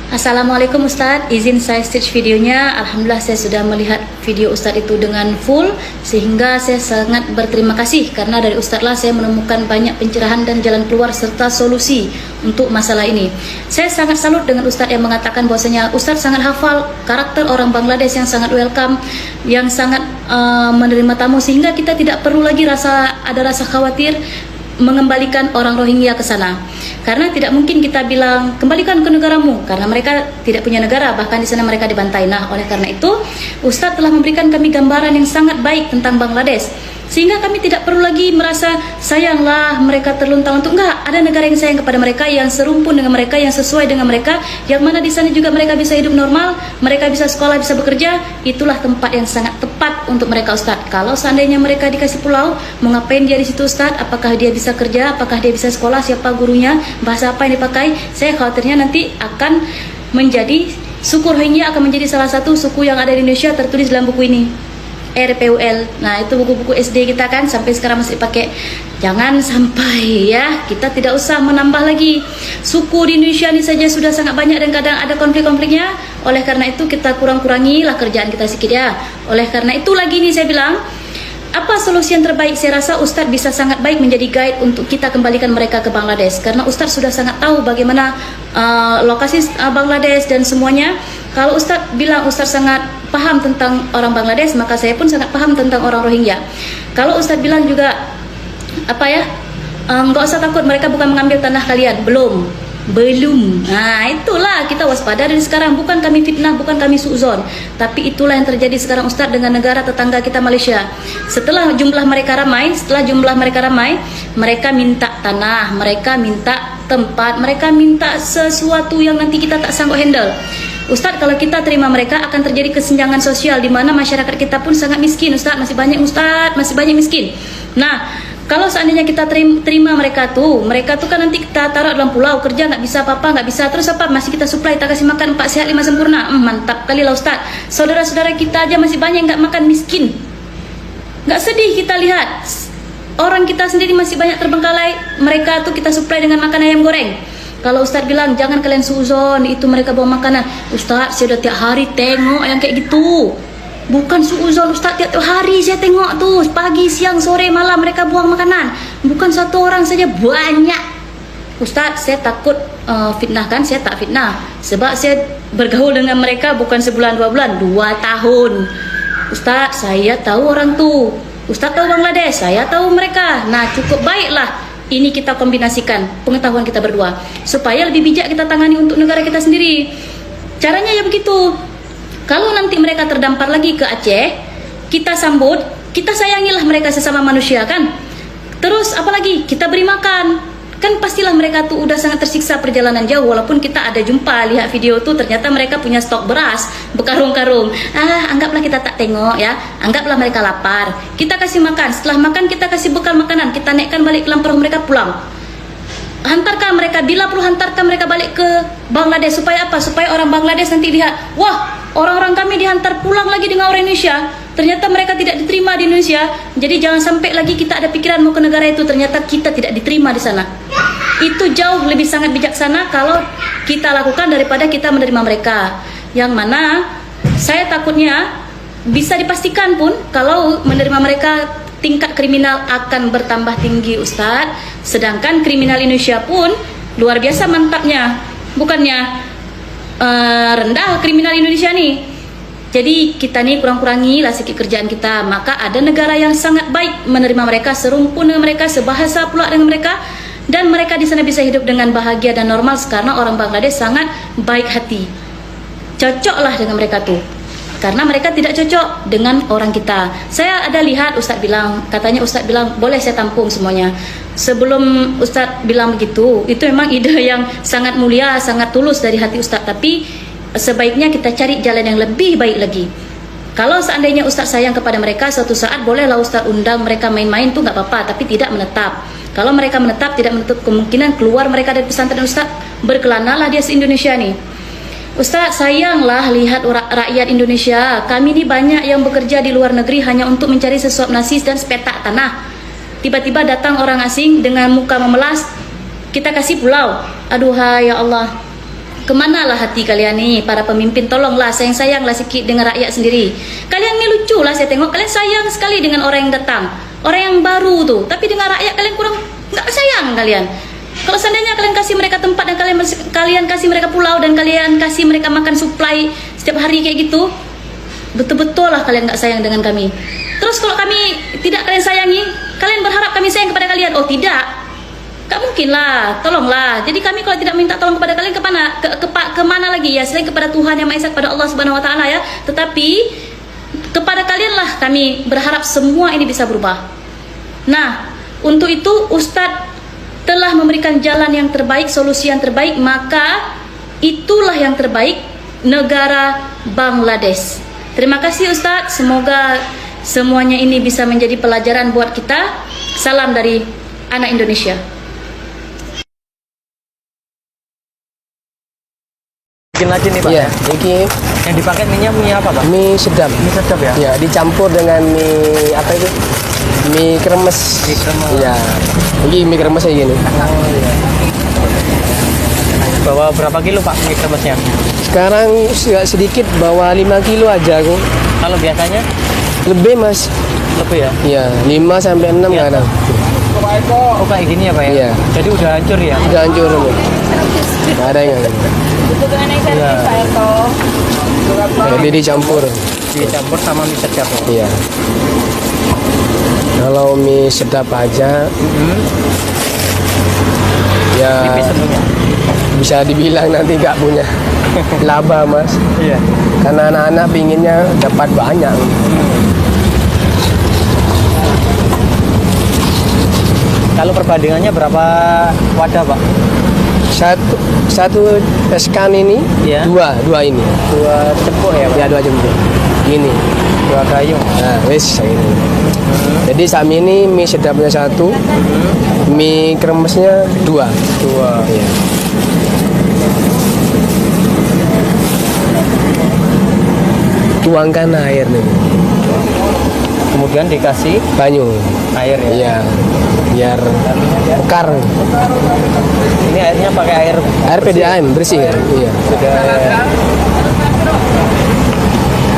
Assalamualaikum Ustadz, izin saya stitch videonya. Alhamdulillah saya sudah melihat video Ustadz itu dengan full, sehingga saya sangat berterima kasih karena dari Ustadz lah saya menemukan banyak pencerahan dan jalan keluar serta solusi untuk masalah ini. Saya sangat salut dengan Ustadz yang mengatakan bahwasanya Ustadz sangat hafal karakter orang Bangladesh yang sangat welcome, yang sangat menerima tamu, sehingga kita tidak perlu lagi ada rasa khawatir mengembalikan orang Rohingya ke sana. Karena tidak mungkin kita bilang kembalikan ke negaramu, karena mereka tidak punya negara, bahkan di sana mereka dibantai. Nah, oleh karena itu Ustadz telah memberikan kami gambaran yang sangat baik tentang Bangladesh, sehingga kami tidak perlu lagi merasa sayanglah mereka terluntang-luntung. Enggak, ada negara yang sayang kepada mereka, yang serumpun dengan mereka, yang sesuai dengan mereka, yang mana di sana juga mereka bisa hidup normal, mereka bisa sekolah, bisa bekerja. Itulah tempat yang sangat tepat untuk mereka, Ustadz. Kalau seandainya mereka dikasih pulau, mau ngapain dia di situ, Ustadz? Apakah dia bisa kerja? Apakah dia bisa sekolah? Siapa gurunya? Bahasa apa yang dipakai? Saya khawatirnya nanti akan menjadi suku Rohingya akan menjadi salah satu suku yang ada di Indonesia tertulis dalam buku ini. RPUL. Nah, itu buku-buku SD kita kan sampai sekarang masih dipakai. Jangan sampai ya, kita tidak usah menambah lagi. Suku di Indonesia ini saja sudah sangat banyak dan kadang ada konflik-konfliknya. Oleh karena itu kita kurang-kurangilah kerjaan kita sedikit ya. Oleh karena itu lagi nih saya bilang, apa solusi yang terbaik? Saya rasa Ustadz bisa sangat baik menjadi guide untuk kita kembalikan mereka ke Bangladesh. Karena Ustadz sudah sangat tahu bagaimana lokasi Bangladesh dan semuanya. Kalau Ustadz bilang Ustadz sangat paham tentang orang Bangladesh, maka saya pun sangat paham tentang orang Rohingya. Kalau Ustadz bilang juga nggak usah takut, mereka bukan mengambil tanah kalian, belum. Nah, itulah kita waspada dari sekarang. Bukan kami fitnah, bukan kami suuzon, tapi itulah yang terjadi sekarang Ustadz dengan negara tetangga kita Malaysia. Setelah jumlah mereka ramai, mereka minta tanah, mereka minta tempat, mereka minta sesuatu yang nanti kita tak sanggup handle. Ustadz, kalau kita terima mereka akan terjadi kesenjangan sosial, di mana masyarakat kita pun sangat miskin. Ustadz, masih banyak miskin. Nah, kalau seandainya kita terima mereka tuh kan nanti kita taruh dalam pulau, kerja nggak bisa apa-apa, nggak bisa, terus apa? Masih kita supply, kita kasih makan 4 sehat 5 sempurna. Mantap kali lah Ustadz. Saudara-saudara kita aja masih banyak nggak makan, miskin. Nggak sedih kita lihat. Orang kita sendiri masih banyak terbengkalai, mereka tuh kita supply dengan makan ayam goreng. Kalau Ustadz bilang jangan kalian suuzon, itu mereka bawa makanan. Ustadz, saya udah tiap hari tengok yang kayak gitu. Bukan suuzon Ustadz, tiap hari saya tengok tuh, pagi, siang, sore, malam mereka buang makanan. Bukan satu orang saja, banyak. Ustadz, saya takut fitnah kan? Saya tak fitnah, sebab saya bergaul dengan mereka bukan sebulan 2 bulan, 2 tahun. Ustadz, saya tahu orang tuh. Ustadz tahu Bangladesh, saya tahu mereka. Nah, cukup baiklah ini kita kombinasikan pengetahuan kita berdua supaya lebih bijak kita tangani untuk negara kita sendiri. Caranya ya begitu. Kalau nanti mereka terdampar lagi ke Aceh, kita sambut, kita sayangilah mereka sesama manusia kan. Terus apalagi kita beri makan. Kan pastilah mereka tuh udah sangat tersiksa perjalanan jauh, walaupun kita ada jumpa lihat video tuh ternyata mereka punya stok beras berkarung-karung. Anggaplah kita tak tengok ya, anggaplah mereka lapar. Kita kasih makan, setelah makan kita kasih bekal makanan, kita naikkan balik ke dalam perahu mereka pulang. Hantarkan mereka, bila perlu hantarkan mereka balik ke Bangladesh. Supaya apa? Supaya orang Bangladesh nanti lihat, wah, orang-orang kami dihantar pulang lagi dengan orang Indonesia. Ternyata mereka tidak diterima di Indonesia. Jadi jangan sampai lagi kita ada pikiran mau ke negara itu, ternyata kita tidak diterima di sana. Itu jauh lebih sangat bijaksana kalau kita lakukan daripada kita menerima mereka. Yang mana saya takutnya bisa dipastikan pun kalau menerima mereka tingkat kriminal akan bertambah tinggi Ustadz. Sedangkan kriminal Indonesia pun luar biasa mantapnya. Bukannya rendah kriminal Indonesia nih. Jadi kita nih kurang-kurangi lah sedikit kerjaan kita. Maka ada negara yang sangat baik menerima mereka, serumpun dengan mereka, sebahasa pula dengan mereka, dan mereka di sana bisa hidup dengan bahagia dan normal karena orang Bangladesh sangat baik hati. Cocoklah dengan mereka tuh. Karena mereka tidak cocok dengan orang kita. Saya ada lihat Ustadz bilang, katanya Ustadz bilang boleh saya tampung semuanya. Sebelum Ustadz bilang begitu, itu memang ide yang sangat mulia, sangat tulus dari hati Ustadz. Tapi sebaiknya kita cari jalan yang lebih baik lagi. Kalau seandainya Ustadz sayang kepada mereka, suatu saat bolehlah Ustadz undang mereka main-main tuh nggak apa-apa, tapi tidak menetap. Kalau mereka menetap, tidak menutup kemungkinan keluar mereka dari pesantren Ustadz, berkelanalah dia se-Indonesia nih. Ustadz, sayanglah lihat rakyat Indonesia. Kami ini banyak yang bekerja di luar negeri hanya untuk mencari sesuap nasi dan sepetak tanah. Tiba-tiba datang orang asing dengan muka memelas, kita kasih pulau. Aduhai ya Allah. Kemanalah hati kalian nih, para pemimpin? Tolonglah, sayang-sayanglah sikit dengan rakyat sendiri. Kalian nih lucu lah, saya tengok kalian sayang sekali dengan orang yang datang, orang yang baru tuh. Tapi dengan rakyat kalian kurang, nggak sayang kalian. Kalau seandainya kalian kasih mereka tempat dan kalian kasih mereka pulau dan kalian kasih mereka makan suplai setiap hari kayak gitu, betul-betul lah kalian nggak sayang dengan kami. Terus kalau kami tidak kalian sayangi, kalian berharap kami sayang kepada kalian? Oh tidak. Gak mungkin lah, tolonglah. Jadi kami kalau tidak minta tolong kepada kalian kemana lagi ya, selain kepada Tuhan Yang Maha Esa, kepada Allah Subhanahu Wa Taala ya. Tetapi kepada kalian lah kami berharap semua ini bisa berubah. Nah, untuk itu Ustadz telah memberikan jalan yang terbaik, solusi yang terbaik, maka itulah yang terbaik, negara Bangladesh. Terima kasih Ustadz, semoga semuanya ini bisa menjadi pelajaran buat kita. Salam dari anak Indonesia. Bikin lagi nih Pak. Iya, ini Yang dipakai mie apa Pak? mie sedap. Mie sedap ya? Ya, dicampur dengan mie apa itu? Mie kremes. Mie kremes. Ya, ini mie kremesnya gini. Oh iya. Bawa berapa kilo Pak mie kremesnya? Sekarang sedikit, bawa 5 kilo aja aku. Kalau biasanya? Lebih Mas. Lebih ya? Iya, 5 sampai 6 Iya. kadang. Oh kayak gini ya Pak ya? Iya. Jadi udah hancur ya? Udah hancur. Nggak ada yang ada. Iya. Jadi dicampur. Dicampur sama mie sedap. Iya. Kalau mie sedap aja, ya Tipis semuanya. bisa dibilang nanti nggak punya laba Mas. Iya. Karena anak-anak pinginnya dapat banyak. Kalau perbandingannya berapa wadah Pak? Satu eskan ini, Iya. dua ini. 2 cempuk ya Pak? Ya 2 jemput. Ini. 2 gayung. Nah, wes ini. Jadi saat ini mie sedapnya 1, mie kremesnya 2. 2. Iya. Tuangkan air nih, Kemudian dikasih banyu. air ya? Iya, biar mekar. Ini airnya pakai air Air PDAM bersih ya? Iya.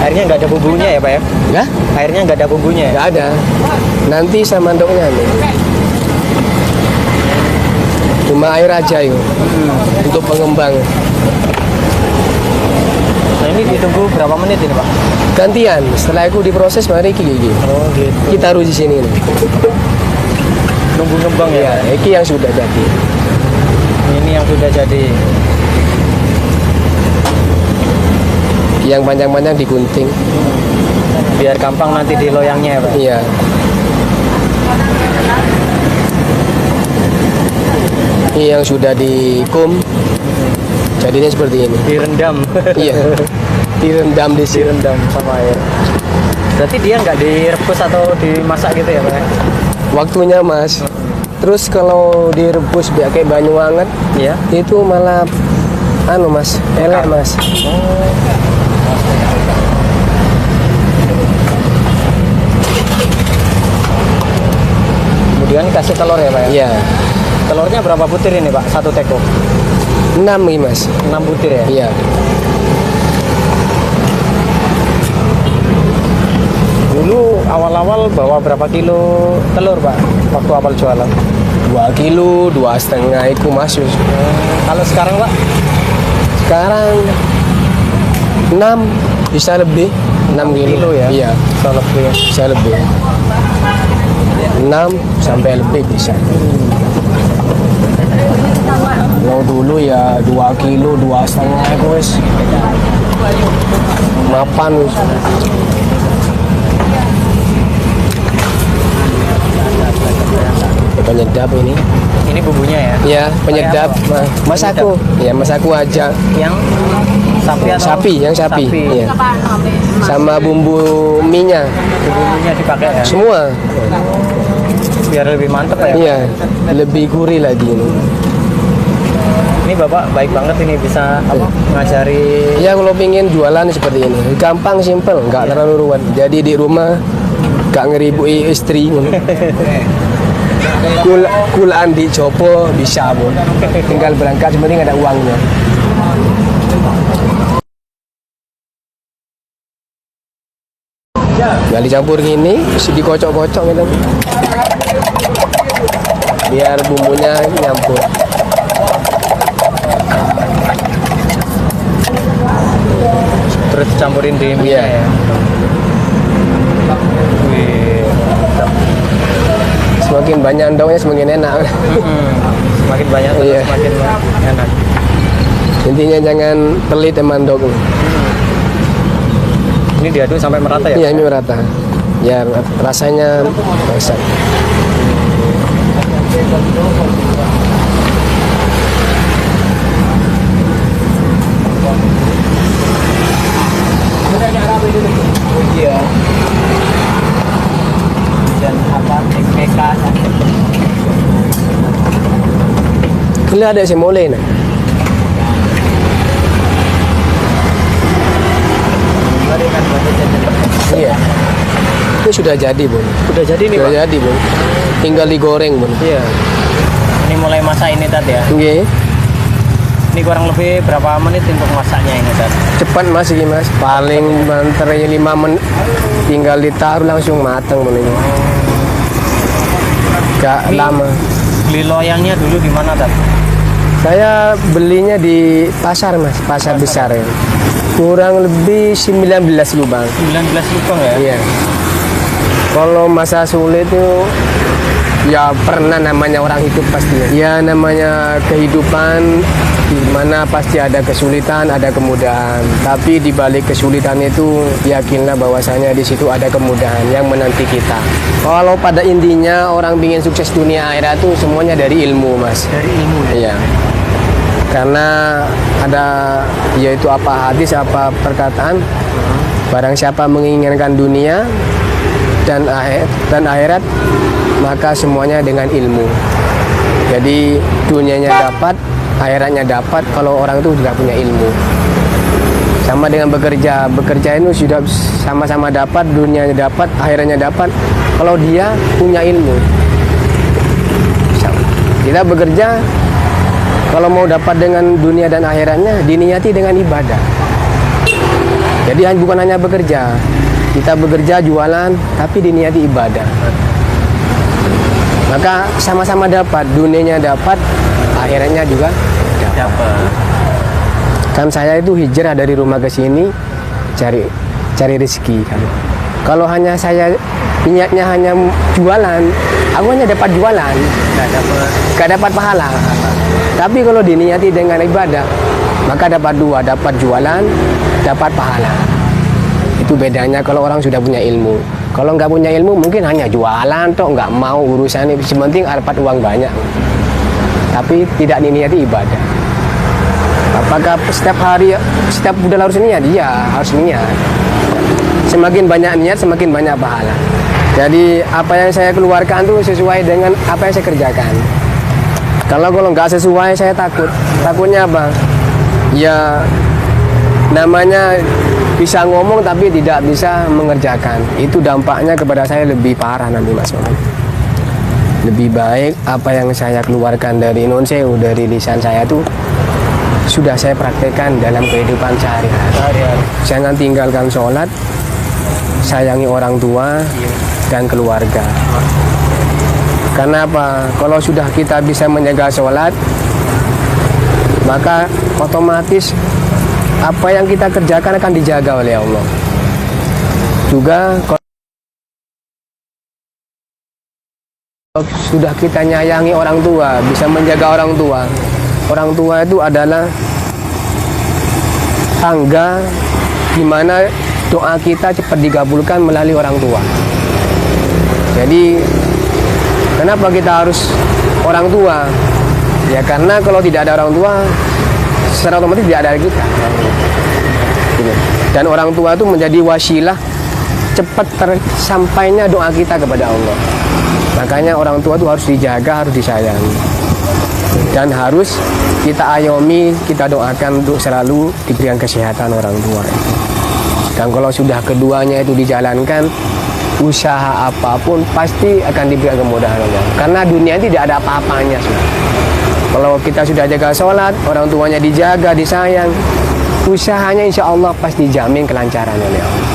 Airnya nggak ada bumbunya ya Pak ya? Ya? Airnya nggak ada bumbunya ya? Nggak ada. Nanti saya mandoknya nih. Cuma air aja yuk. Untuk pengembang. Nah ini ditunggu berapa menit ini Pak? Gantian. Setelah aku diproses mari gigi. Oh gitu. Kita taruh di sini nih. Nunggu ngembang Ya, ya? ini yang sudah jadi. Ini yang sudah jadi. Yang panjang-panjang digunting. Biar gampang nanti di loyangnya ya Pak? Iya. Ini yang sudah dikum. Jadinya seperti ini. Direndam. Iya. Direndam di sini. Direndam sama air. Berarti dia nggak direbus atau dimasak gitu ya Pak? Waktunya Mas. Terus kalau direbus pakai banyu hangat, Iya. itu malah Mas, elek Mas. Kemudian kasih telur ya Pak ya? Iya. Telurnya berapa butir ini Pak? 1 teko? 6 nih Mas. 6 butir ya? Iya. Dulu awal-awal bawa berapa kilo telur Pak? Waktu awal jualan? 2 kilo, 2,5 itu masuk. Kalau sekarang Pak? Sekarang 6 bisa lebih. 6 kilo ya? Iya, Bisa lebih. bisa lebih. 6 sampai lebih bisa. Kalau dulu ya 2 kilo, 2,5 itu wes. Mapan wes. Penyedap ini. Ini bumbunya ya? Ya, penyedap. Pakai Mas aku. Ya, mas aku aja. Yang sapi atau? Sapi, yang sapi. Iya. Sama bumbu minyak. Bumbunya dipakai ya? Semua. Biar lebih mantep ya? Iya, lebih gurih lagi ini. Ini Bapak baik banget ini bisa apa, ngajari. Ya kalau pengen jualan seperti ini, gampang, simpel, nggak terlalu ruwet. Jadi di rumah nggak ngeribui istri. Kulaan di Jopo bisa, Bu. Tinggal berangkat, sebenarnya ada uangnya. Nggak dicampur gini, terus dikocok-kocok gitu. Biar bumbunya nyampur. Terus campurin di mie Iya. ya. Wih, mantap. Semakin banyak endoknya semakin enak. Semakin banyak terus Iya. semakin enak. Intinya jangan pelit emang endok. Ini diaduk sampai merata ya? Iya, ini merata. Ya rasanya masak. Iya. Dan apa? TPK. Ini ada semole nah. Iya. Ini sudah jadi, Bun. Udah jadi nih, Sudah Pak? jadi, Bun. Tinggal digoreng, Bun. Iya. Ini mulai masak ini tadi ya. Oke. Ini kurang lebih berapa menit untuk masaknya ini tadi? Cepat Mas ini, Mas. Paling antara 5 menit tinggal ditaruh langsung matang, Bun ini. Gak Ini lama. Beli loyangnya dulu di mana tadi? Saya belinya di pasar, Mas. Pasar besar ya. Kurang lebih 19 lubang. 19 lubang ya? Iya. Kalau masa sulit itu ya pernah namanya orang hidup pasti. Ya namanya kehidupan di mana pasti ada kesulitan, ada kemudahan. Tapi di balik kesulitan itu yakinlah bahwasanya di situ ada kemudahan yang menanti kita. Kalau pada intinya orang ingin sukses dunia akhirat itu semuanya dari ilmu, Mas. Dari ilmu ya? Iya. Karena ada yaitu apa hadis apa perkataan barang siapa menginginkan dunia dan akhirat maka semuanya dengan ilmu. Jadi dunianya dapat, akhiratnya dapat kalau orang itu tidak punya ilmu. Sama dengan bekerja itu sudah sama-sama dapat, dunianya dapat, akhiratnya dapat kalau dia punya ilmu. Kita bekerja kalau mau dapat dengan dunia dan akhiratnya diniati dengan ibadah. Jadi bukan hanya bekerja, kita bekerja jualan tapi diniati ibadah. Maka sama-sama dapat, dunianya dapat, akhiratnya juga dapat. Kan saya itu hijrah dari rumah ke sini cari rezeki kan. Kalau hanya saya niatnya hanya jualan, aku hanya dapat jualan, gak dapat pahala. Tapi kalau diniati dengan ibadah, maka dapat dua, dapat jualan, dapat pahala. Itu bedanya kalau orang sudah punya ilmu. Kalau nggak punya ilmu mungkin hanya jualan toh, nggak mau urusan ini, penting dapat uang banyak. Tapi tidak diniati ibadah. Apakah setiap hari, setiap bulan harus niat? Iya, harus niat. Semakin banyak niat, semakin banyak pahala. Jadi apa yang saya keluarkan itu sesuai dengan apa yang saya kerjakan. Kalau nggak sesuai saya takut. Takutnya apa? Ya namanya bisa ngomong tapi tidak bisa mengerjakan. Itu dampaknya kepada saya lebih parah nanti, Mas. Lebih baik apa yang saya keluarkan dari non-seu, dari lisan saya tuh sudah saya praktekkan dalam kehidupan sehari-hari. Jangan tinggalkan sholat, sayangi orang tua dan keluarga. Karena apa? Kalau sudah kita bisa menjaga sholat, maka otomatis apa yang kita kerjakan akan dijaga oleh Allah. Juga kalau sudah kita nyayangi orang tua, bisa menjaga orang tua. Orang tua itu adalah tangga di mana doa kita cepat dikabulkan melalui orang tua. Jadi kenapa kita harus orang tua? Ya karena kalau tidak ada orang tua, secara otomatis tidak ada kita. Dan orang tua itu menjadi wasilah cepat tersampainya doa kita kepada Allah. Makanya orang tua itu harus dijaga, harus disayangi. Dan harus kita ayomi, kita doakan untuk selalu diberikan kesehatan orang tua. Dan kalau sudah keduanya itu dijalankan, usaha apapun pasti akan diberikan kemudahan Allah. Karena dunia tidak ada apa-apanya. Kalau kita sudah jaga sholat, orang tuanya dijaga, disayang, usahanya insya Allah pasti dijamin kelancaran oleh Allah.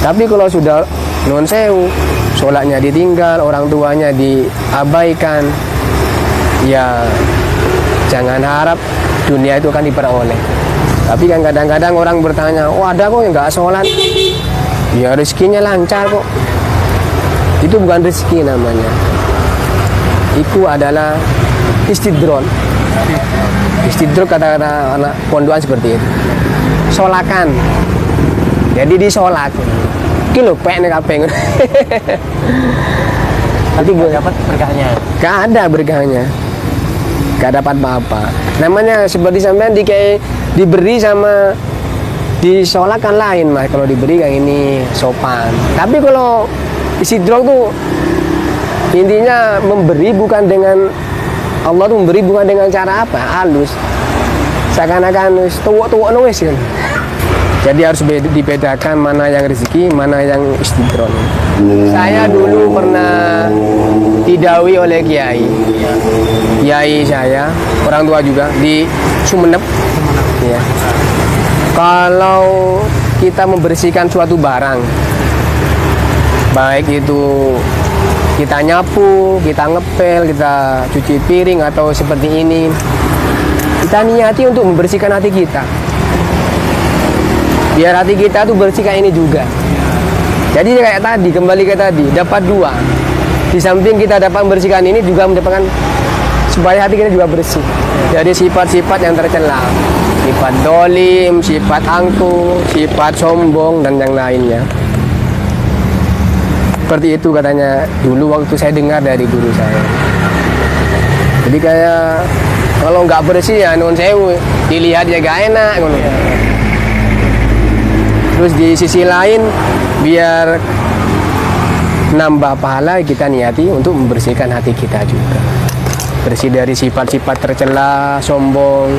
Tapi kalau sudah non sewu, sholatnya ditinggal, orang tuanya diabaikan, ya jangan harap dunia itu akan diperoleh. Tapi kan kadang-kadang orang bertanya, oh ada kok yang nggak sholat, ya rezekinya lancar kok. Itu bukan rezeki namanya. Itu adalah istidrol. Istidrol kata-kata anak pondokan seperti itu. Solakan. Jadi disolak. Kilo pek nih kapeng. Tapi nggak dapat berkahnya. Gak ada berkahnya. Gak dapat apa-apa. Namanya seperti sampean diberi sama disolakkan lain mas. Kalau diberi kayak ini sopan. Tapi kalau istidrol tuh intinya memberi bukan dengan Allah tuh memberi bukan dengan cara apa halus. Seakan-akan tuwuk-tuwuk nulis kan. Jadi harus dibedakan mana yang rezeki, mana yang istidrol. Saya dulu pernah didawi oleh kiai saya, orang tua juga di Sumenep. Ya. Kalau kita membersihkan suatu barang, baik itu kita nyapu, kita ngepel, kita cuci piring atau seperti ini, kita niati untuk membersihkan hati kita. Biar hati kita tuh bersih kayak ini juga. Jadi kayak tadi, kembali ke tadi, dapat dua. Di samping kita dapat membersihkan ini juga mendapatkan supaya hati kita juga bersih. Jadi sifat-sifat yang tercela, sifat dolim, sifat angkuh, sifat sombong dan yang lainnya. Seperti itu katanya dulu waktu saya dengar dari guru saya. Jadi kayak kalau nggak bersih ya non sewu, dilihat ya gak enak. Terus di sisi lain biar nambah pahala kita niati untuk membersihkan hati kita juga. Bersih dari sifat-sifat tercela, sombong,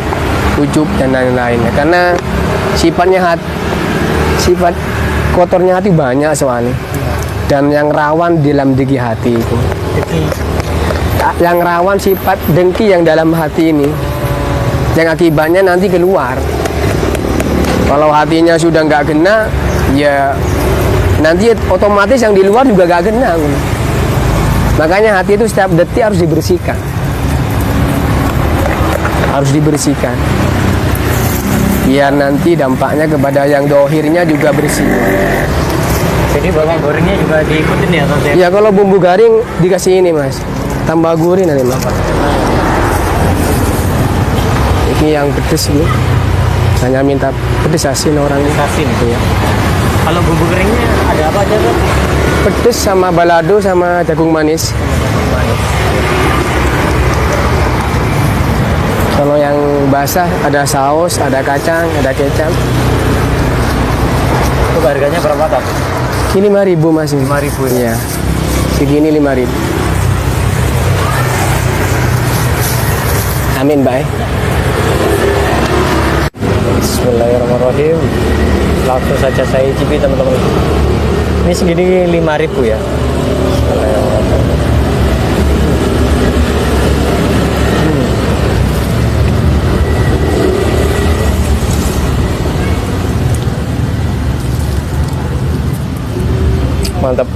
ujub dan lain-lain. Karena sifat kotornya hati banyak soalnya. Dan yang rawan di dalam dengki hati itu. Yang rawan sifat dengki yang dalam hati ini. Yang akibatnya nanti keluar. Kalau hatinya sudah nggak kena, ya nanti otomatis yang di luar juga nggak kena. Makanya hati itu setiap detik harus dibersihkan. Harus dibersihkan. Biar nanti dampaknya kepada yang dohirnya juga bersih. Jadi bawang gorengnya juga diikutin ya Mas? Ya kalau bumbu garing dikasih ini mas, tambah gurih nanti mas. Ini yang pedes bu. Hanya minta pedes asin orangnya. Asin itu ya. Kalau bumbu keringnya ada apa aja tuh? Pedes sama balado sama jagung manis. Kalau yang basah ada saus, ada kacang, ada kecap. Itu harganya berapa tak? Ini 5.000 mas. 5.000 ya. Segini 5.000. Amin baik. Bismillahirrahmanirrahim. Langsung saja saya icipi teman-teman. Ini segini 5.000 ya. Mantap.